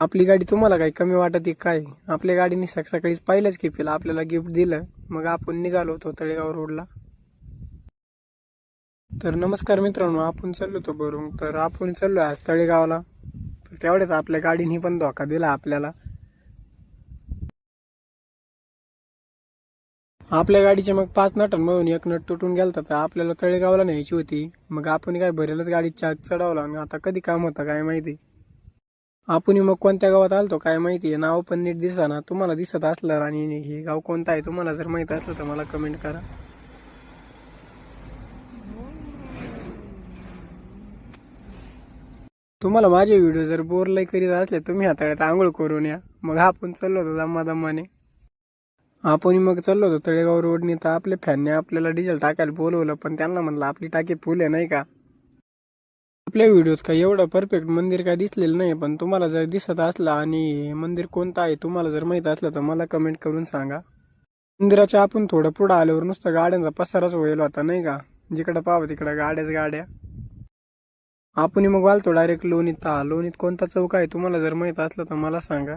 आपली गाडी तुम्हाला काही कमी वाटत आहे काय? आपल्या गाडीने सकाळीच पहिल्याच खेपेला आपल्याला गिफ्ट दिलं. मग आपण निघालो होतो तळेगाव रोडला. तर नमस्कार मित्रांनो, आपण चाललो होतो भरून. तर आपण चाललो आज तळेगावला. तर तेवढ्याच आपल्या गाडीने पण धोका दिला आपल्याला. आपल्या गाडीचे मग 5 नटांमधून एक नट तुटून गेलता, तर आपल्याला तळेगावला न्यायची होती. मग आपण काय भरेलच गाडीत चाक चढवला आणि आता कधी काम होतं काय माहिती. आपण मग कोणत्या गावात आलतो काय माहिती, नाव पण नीट दिसना. तुम्हाला दिसत असलं आणि हे गाव कोणतं आहे तुम्हाला जर माहित असलं तर मला कमेंट करा. तुम्हाला माझे व्हिडिओ जर बोर लय करीत असले तुम्ही हाताळ्यात आंघोळ करून या. मग आपण चाललो होतो दमादमाने. आपण मग चाललो होतो तळेगाव रोडने. तर आपल्या फॅनने आपल्याला डिझेल टाकायला बोलवलं, पण त्यांना म्हणलं आपली टाकी फुल आहे नाही का. आपल्या व्हिडिओत काही एवढं परफेक्ट मंदिर काय दिसलेलं नाही, पण तुम्हाला जर दिसत असलं आणि हे मंदिर कोणतं आहे तुम्हाला जर माहित असलं तर मला कमेंट करून सांगा. मंदिराच्या आपण थोडं पुढं आल्यावर नुसतं गाड्यांचा पसाराच होईल होता नाही का. जिकडं पाहावं तिकडं गाड्याच गाड्या. आपण मग आलतो डायरेक्ट लोणीत. लोणीत कोणता चौक आहे तुम्हाला जर माहित असलं तर मला सांगा.